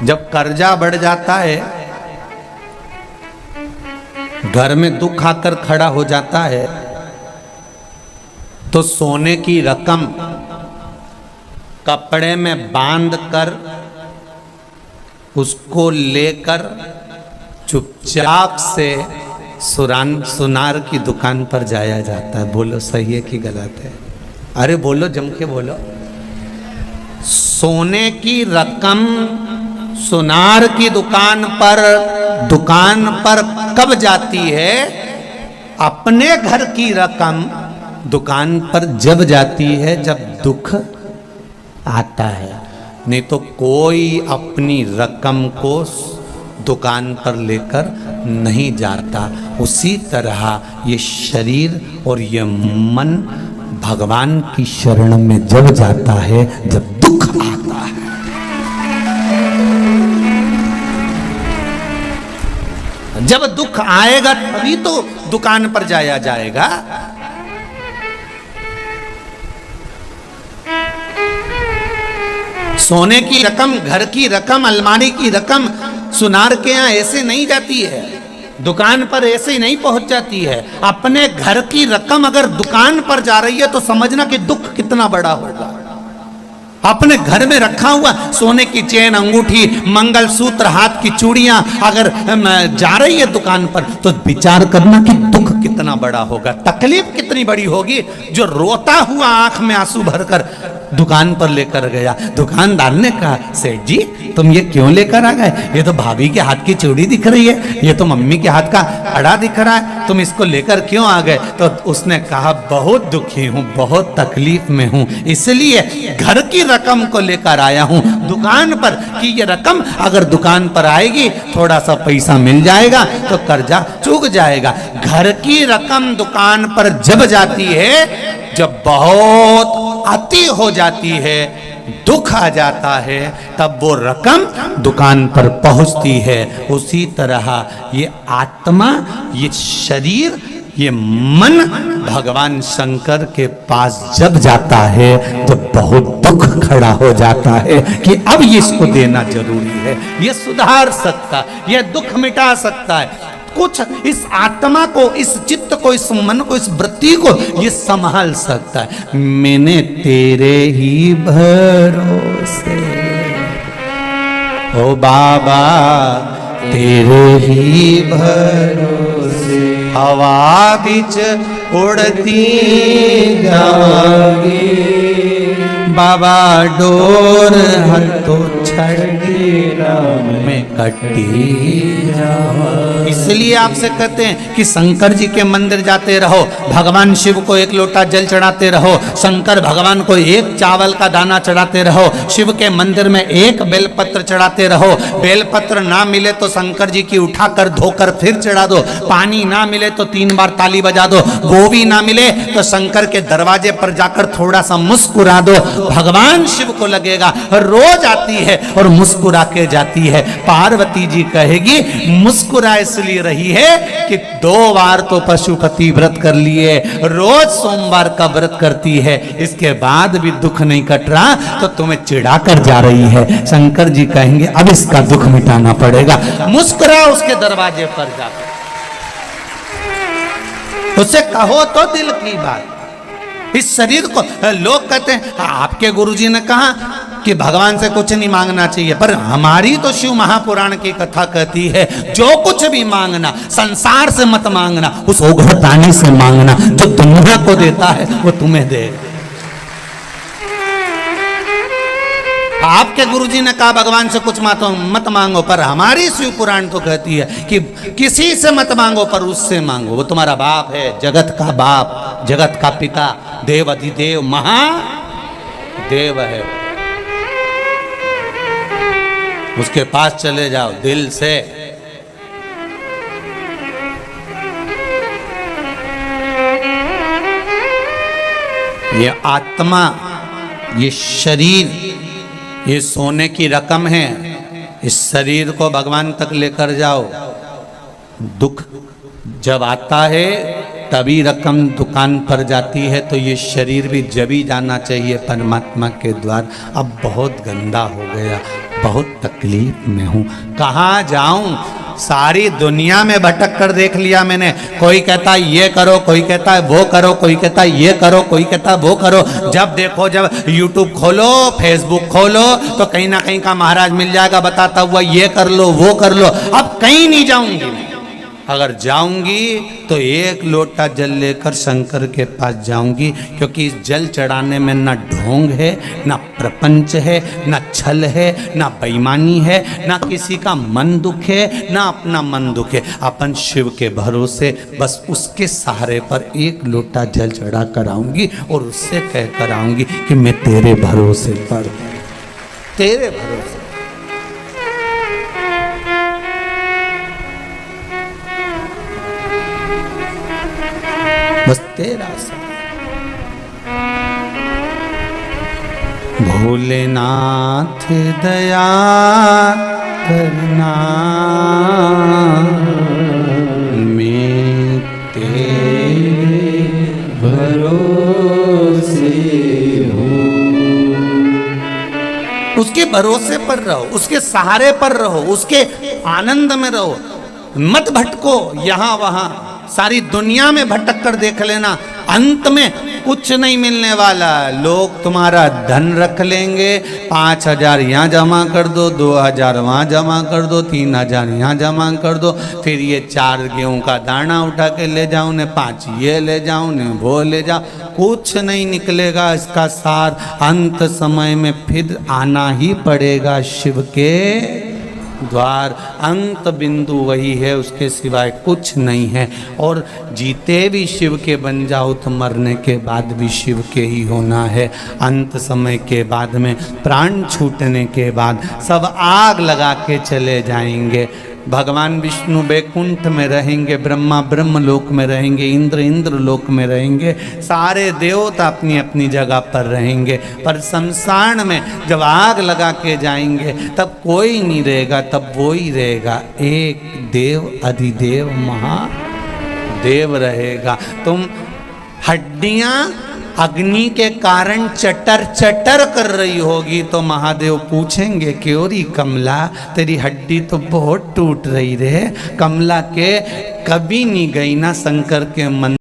जब कर्जा बढ़ जाता है, घर में दुख आकर खड़ा हो जाता है, तो सोने की रकम कपड़े में बांध कर उसको लेकर चुपचाप से सुनार की दुकान पर जाया जाता है। बोलो सही है कि गलत है? अरे बोलो, जम के बोलो। सोने की रकम सुनार की दुकान पर कब जाती है? अपने घर की रकम दुकान पर जब जाती है, जब दुख आता है। नहीं तो कोई अपनी रकम को दुकान पर लेकर नहीं जाता। उसी तरह ये शरीर और ये मन भगवान की शरण में जब जाता है, जब दुख आता है। जब दुख आएगा तभी तो दुकान पर जाया जाएगा। सोने की रकम, घर की रकम, अलमारी की रकम सुनार के यहाँ ऐसे नहीं जाती है, दुकान पर ऐसे ही नहीं पहुंच जाती है। अपने घर की रकम अगर दुकान पर जा रही है तो समझना कि दुख कितना बड़ा होगा। अपने घर में रखा हुआ सोने की चेन, अंगूठी, मंगलसूत्र, हाथ की चूड़ियां अगर जा रही है दुकान पर, तो विचार करना कि दुख कितना बड़ा होगा, तकलीफ कितनी बड़ी होगी। जो रोता हुआ आंख में आंसू भरकर दुकान पर लेकर गया, दुकानदार ने कहा, सेठ जी तुम ये क्यों लेकर आ गए? ये तो भाभी के हाथ की चूड़ी दिख रही है, ये तो मम्मी के हाथ का अड़ा दिख रहा है, तुम इसको लेकर क्यों आ गए? तो उसने कहा, बहुत दुखी हूँ, बहुत तकलीफ में हूँ, इसलिए घर की रकम को लेकर आया हूँ दुकान पर, कि ये रकम अगर दुकान पर आएगी, थोड़ा सा पैसा मिल जाएगा तो कर्जा चूक जाएगा। घर की रकम दुकान पर जब जाती है, जब बहुत अति हो जाती है, दुख आ जाता है, तब वो रकम दुकान पर पहुंचती है। उसी तरह ये आत्मा, ये शरीर, ये मन भगवान शंकर के पास जब जाता है तो बहुत दुख खड़ा हो जाता है कि अब ये इसको देना जरूरी है, ये सुधार सकता, ये दुख मिटा सकता है। कुछ इस आत्मा को, इस चित्त को, इस मन को, इस वृत्ति को ये संभाल सकता है। मैंने तेरे ही भरोसे, ओ बाबा तेरे ही भरोसे, हवा बिच उड़ती जाऊंगी, बाबा डोर हथों छड़ी में कटी जाऊंगी। इसलिए आपसे कहते हैं कि शंकर जी के मंदिर जाते रहो, भगवान शिव को एक लोटा जल चढ़ाते रहो, शंकर भगवान को एक चावल का दाना चढ़ाते रहो, शिव के मंदिर में एक बेलपत्र चढ़ाते रहो। बेलपत्र ना मिले तो शंकर जी की उठाकर धोकर फिर चढ़ा दो, पानी ना मिले तो 3 बार ताली बजा दो, गोभी ना मिले तो शंकर के दरवाजे पर जाकर थोड़ा सा मुस्कुरा दो। भगवान शिव को लगेगा रोज आती है और मुस्कुरा के जाती है। पार्वती जी कहेगी मुस्कुरा इसलिए रही है कि 2 बार तो पशुपति व्रत कर लिए, रोज सोमवार का व्रत करती है, इसके बाद भी दुख नहीं कट रहा तो तुम्हें चिढ़ा कर जा रही है। शंकर जी कहेंगे अब इसका दुख मिटाना पड़ेगा, मुस्कुरा उसके दरवाजे पर जाकर, उसे कहो तो दिल की बात। इस शरीर को लोग कहते हैं आपके गुरुजी ने कहा कि भगवान से कुछ नहीं मांगना चाहिए, पर हमारी तो शिव महापुराण की कथा कहती है जो कुछ भी मांगना संसार से मत मांगना, उस ओघरदानी से मांगना, जो दुनिया को देता है वो तुम्हें देगा। आपके गुरुजी ने कहा भगवान से कुछ मत मांगो, पर हमारी शिव पुराण तो कहती है कि किसी से मत मांगो पर उससे मांगो, वो तुम्हारा बाप है, जगत का बाप, जगत का पिता, देव अधिदेव महादेव है, उसके पास चले जाओ दिल से। ये आत्मा, ये शरीर, ये सोने की रकम है, इस शरीर को भगवान तक लेकर जाओ। दुख जब आता है तभी रकम दुकान पर जाती है, तो ये शरीर भी जब ही जाना चाहिए परमात्मा के द्वार। अब बहुत गंदा हो गया, बहुत तकलीफ में हूँ, कहाँ जाऊँ। सारी दुनिया में भटक कर देख लिया मैंने। कोई कहता है ये करो, कोई कहता है वो करो, कोई कहता है ये करो, कोई कहता है वो करो। जब देखो, जब यूट्यूब खोलो, फेसबुक खोलो, तो कहीं ना कहीं का महाराज मिल जाएगा बताता हुआ, ये कर लो वो कर लो। अब कहीं नहीं जाऊंगी। अगर जाऊंगी तो एक लोटा जल लेकर शंकर के पास जाऊंगी, क्योंकि इस जल चढ़ाने में ना ढोंग है, ना प्रपंच है, ना छल है, ना बेईमानी है, ना किसी का मन दुख है, ना अपना मन दुख है। अपन शिव के भरोसे बस उसके सहारे पर एक लोटा जल चढ़ा कर आऊंगी और उससे कह कर आऊंगी कि मैं तेरे भरोसे पर, तेरे भरोसे। बस तेरा भोलेनाथ दया करना, मैं तेरे भरोसे हूँ। उसके भरोसे पर रहो, उसके सहारे पर रहो, उसके आनंद में रहो, मत भटको यहाँ वहां। सारी दुनिया में भटक कर देख लेना, अंत में कुछ नहीं मिलने वाला। लोग तुम्हारा धन रख लेंगे, 5,000 यहाँ जमा कर दो, 2,000 वहाँ जमा कर दो, 3,000 यहाँ जमा कर दो, फिर ये 4 गेहूं का दाना उठा के ले जाऊं ने, 5 ये ले जाऊं ने, वो ले जाओ, कुछ नहीं निकलेगा इसका सार। अंत समय में फिर आना ही पड़ेगा शिव के द्वार। अंत बिंदु वही है, उसके सिवाय कुछ नहीं है। और जीते भी शिव के बन जाओ तो मरने के बाद भी शिव के ही होना है। अंत समय के बाद में, प्राण छूटने के बाद सब आग लगा के चले जाएंगे। भगवान विष्णु वैकुंठ में रहेंगे, ब्रह्मा ब्रह्म लोक में रहेंगे, इंद्र इंद्र लोक में रहेंगे, सारे देवता अपनी अपनी जगह पर रहेंगे। पर शमशान में जब आग लगा के जाएंगे तब कोई नहीं रहेगा, तब वो ही रहेगा, एक देव अधिदेव महादेव रहेगा। तुम हड्डियां अग्नि के कारण चटर चटर कर रही होगी तो महादेव पूछेंगे, क्यों री कमला, तेरी हड्डी तो बहुत टूट रही रे। कमला के कभी नहीं गई ना शंकर के मन